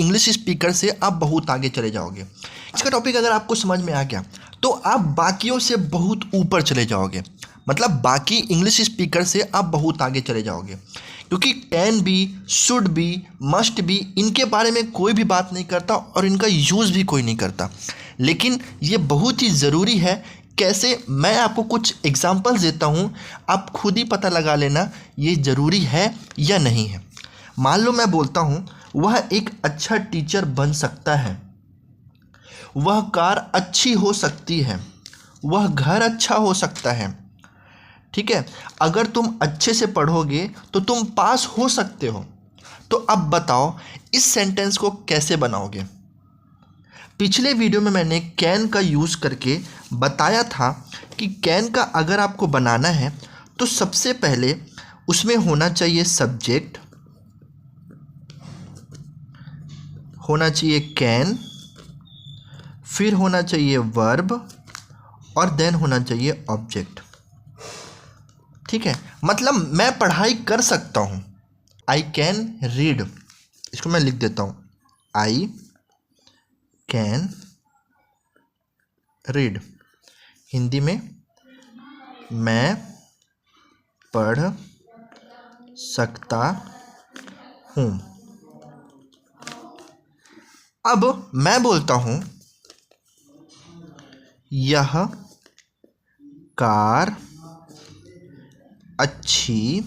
English speaker से आप बहुत आगे चले जाओगे। इसका टॉपिक अगर आपको समझ में आ गया तो आप बाकियों से बहुत ऊपर चले जाओगे, मतलब बाकी इंग्लिश स्पीकर से आप बहुत आगे चले जाओगे। क्योंकि can be, should be, must be, इनके बारे में कोई भी बात नहीं करता और इनका यूज़ भी कोई नहीं करता, लेकिन ये बहुत ही ज़रूरी है। कैसे, मैं आपको कुछ एग्जांपल्स देता हूँ, आप खुद ही पता लगा लेना ये ज़रूरी है या नहीं है। मान लो मैं बोलता हूँ वह एक अच्छा टीचर बन सकता है, वह कार अच्छी हो सकती है, वह घर अच्छा हो सकता है। ठीक है, अगर तुम अच्छे से पढ़ोगे तो तुम पास हो सकते हो। तो अब बताओ इस सेंटेंस को कैसे बनाओगे। पिछले वीडियो में मैंने कैन का यूज़ करके बताया था कि कैन का अगर आपको बनाना है तो सबसे पहले उसमें होना चाहिए सब्जेक्ट, होना चाहिए कैन, फिर होना चाहिए वर्ब और देन होना चाहिए ऑब्जेक्ट। ठीक है, मतलब मैं पढ़ाई कर सकता हूँ, आई कैन रीड, इसको मैं लिख देता हूँ, आई कैन रीड। हिंदी में मैं पढ़ सकता हूँ। अब मैं बोलता हूँ यह कार अच्छी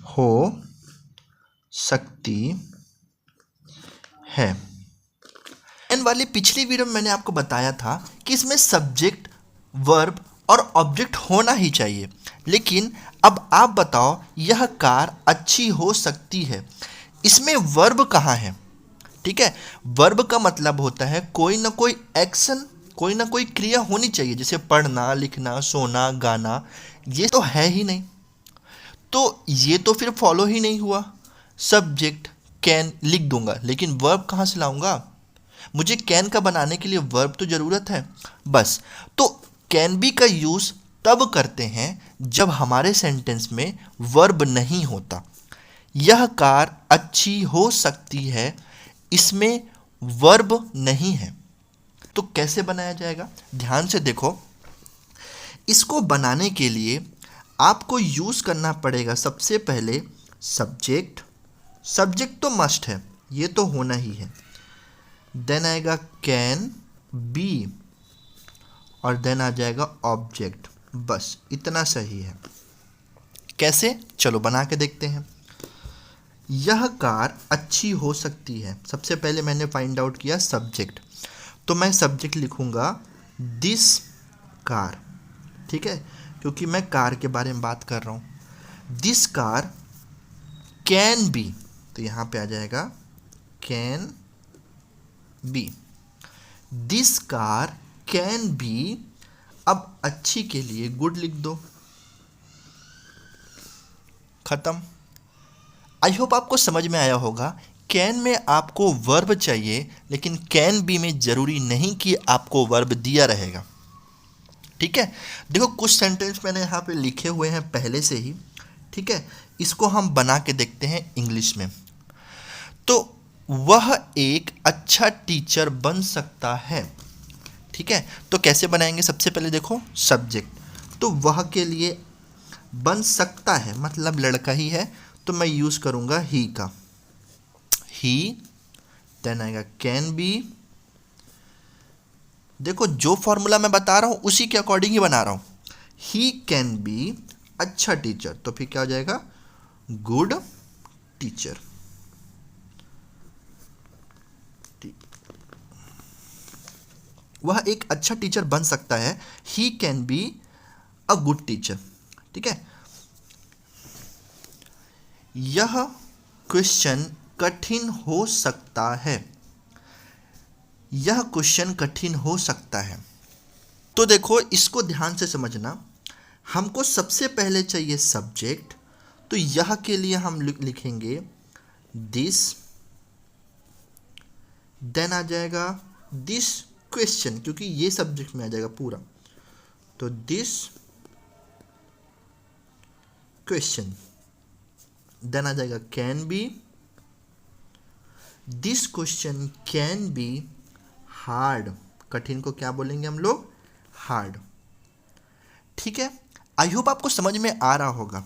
हो सकती है। एंड वाली पिछली वीडियो में मैंने आपको बताया था कि इसमें सब्जेक्ट, वर्ब और ऑब्जेक्ट होना ही चाहिए, लेकिन अब आप बताओ यह कार अच्छी हो सकती है, इसमें वर्ब कहाँ है। ठीक है, वर्ब का मतलब होता है कोई ना कोई एक्शन, कोई ना कोई क्रिया होनी चाहिए, जैसे पढ़ना, लिखना, सोना, गाना, ये तो है ही नहीं, तो ये तो फिर फॉलो ही नहीं हुआ। सब्जेक्ट कैन लिख दूंगा, लेकिन वर्ब कहाँ से लाऊंगा, मुझे कैन का बनाने के लिए वर्ब तो ज़रूरत है बस। तो कैन बी का यूज़ तब करते हैं जब हमारे सेंटेंस में वर्ब नहीं होता। यह कार अच्छी हो सकती है, इसमें वर्ब नहीं है, तो कैसे बनाया जाएगा, ध्यान से देखो। इसको बनाने के लिए आपको यूज़ करना पड़ेगा सबसे पहले सब्जेक्ट, सब्जेक्ट तो मस्ट है, ये तो होना ही है। देन आएगा कैन बी और देन आ जाएगा ऑब्जेक्ट, बस इतना सही है। कैसे, चलो बना के देखते हैं। यह कार अच्छी हो सकती है, सबसे पहले मैंने फाइंड आउट किया सब्जेक्ट, तो मैं सब्जेक्ट लिखूंगा दिस कार। ठीक है, क्योंकि मैं कार के बारे में बात कर रहा हूँ। दिस कार कैन बी, तो यहाँ पे आ जाएगा can be. This car can be, अब अच्छी के लिए गुड लिख दो, खत्म। आई होप आपको समझ में आया होगा। कैन में आपको वर्ब चाहिए, लेकिन कैन बी में ज़रूरी नहीं कि आपको वर्ब दिया रहेगा। ठीक है, देखो कुछ सेंटेंस मैंने यहाँ पे लिखे हुए हैं पहले से ही। ठीक है, इसको हम बना के देखते हैं इंग्लिश में। तो वह एक अच्छा टीचर बन सकता है। ठीक है, तो कैसे बनाएंगे, सबसे पहले देखो सब्जेक्ट, तो वह के लिए बन सकता है मतलब लड़का ही है, तो मैं यूज़ करूँगा ही का, ही। देन आएगा कैन बी, देखो जो फॉर्मूला मैं बता रहा हूँ उसी के अकॉर्डिंग ही बना रहा हूँ। ही कैन बी अच्छा टीचर, तो फिर क्या हो जाएगा, गुड टीचर। वह एक अच्छा टीचर बन सकता है, he can be a good teacher. ठीक है, यह क्वेश्चन कठिन हो सकता है, यह क्वेश्चन कठिन हो सकता है। तो देखो इसको ध्यान से समझना, हमको सबसे पहले चाहिए सब्जेक्ट, तो यह के लिए हम लिखेंगे दिस, देन आ जाएगा दिस क्वेश्चन, क्योंकि ये सब्जेक्ट में आ जाएगा पूरा, तो दिस क्वेश्चन। देन आ जाएगा can be, this question can be hard. कठिन को क्या बोलेंगे हम लोग? हार्ड। ठीक है, आई होप आपको समझ में आ रहा होगा।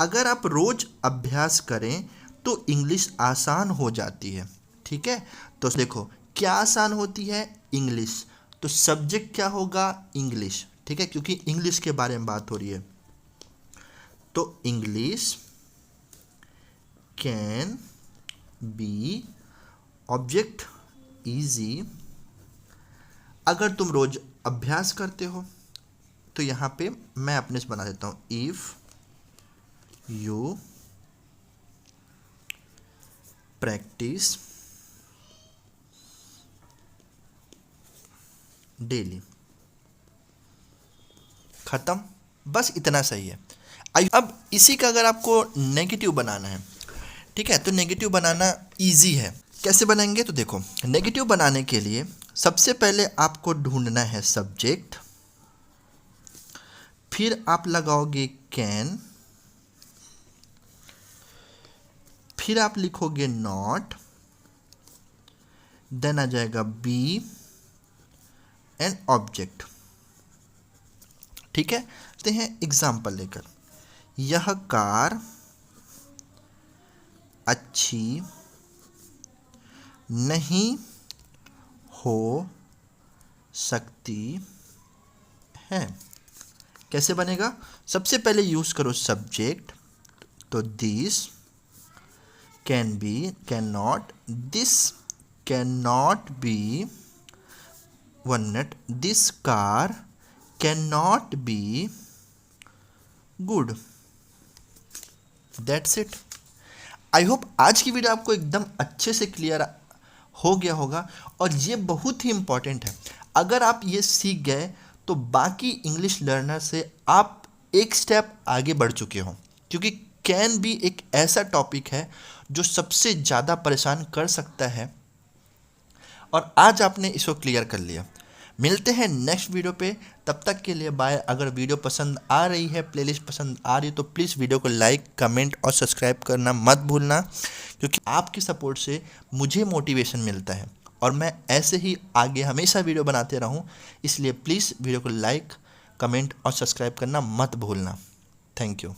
अगर आप रोज अभ्यास करें तो इंग्लिश आसान हो जाती है। ठीक है, तो देखो क्या आसान होती है? इंग्लिश। तो सब्जेक्ट क्या होगा? इंग्लिश। ठीक है, क्योंकि इंग्लिश के बारे में बात हो रही है। तो English can be object easy. अगर तुम रोज अभ्यास करते हो तो यहाँ पे मैं अपने से बना देता हूँ, इफ यू प्रैक्टिस डेली। खत्म, बस इतना सही है। अब इसी का अगर आपको नेगेटिव बनाना है, ठीक है, तो नेगेटिव बनाना इजी है। कैसे बनाएंगे? तो देखो, नेगेटिव बनाने के लिए सबसे पहले आपको ढूंढना है सब्जेक्ट, फिर आप लगाओगे कैन, फिर आप लिखोगे नॉट, देन आ जाएगा बी एन ऑब्जेक्ट। ठीक है, तो हैं एग्जाम्पल लेकर, यह कार अच्छी नहीं हो सकती है। कैसे बनेगा? सबसे पहले यूज करो सब्जेक्ट, तो this can be, can not, this can not be, one minute, this car can not be good. That's it. I hope आज की वीडियो आपको एकदम अच्छे से क्लियर हो गया होगा, और ये बहुत ही इंपॉर्टेंट है। अगर आप ये सीख गए तो बाकी इंग्लिश लर्नर से आप एक स्टेप आगे बढ़ चुके हो, क्योंकि कैन भी एक ऐसा टॉपिक है जो सबसे ज़्यादा परेशान कर सकता है, और आज आपने इसको क्लियर कर लिया। मिलते हैं नेक्स्ट वीडियो पे, तब तक के लिए बाय। अगर वीडियो पसंद आ रही है, प्लेलिस्ट पसंद आ रही है, तो प्लीज़ वीडियो को लाइक, कमेंट और सब्सक्राइब करना मत भूलना, क्योंकि आपकी सपोर्ट से मुझे मोटिवेशन मिलता है और मैं ऐसे ही आगे हमेशा वीडियो बनाते रहूं। इसलिए प्लीज़ वीडियो को लाइक, कमेंट और सब्सक्राइब करना मत भूलना। Thank you.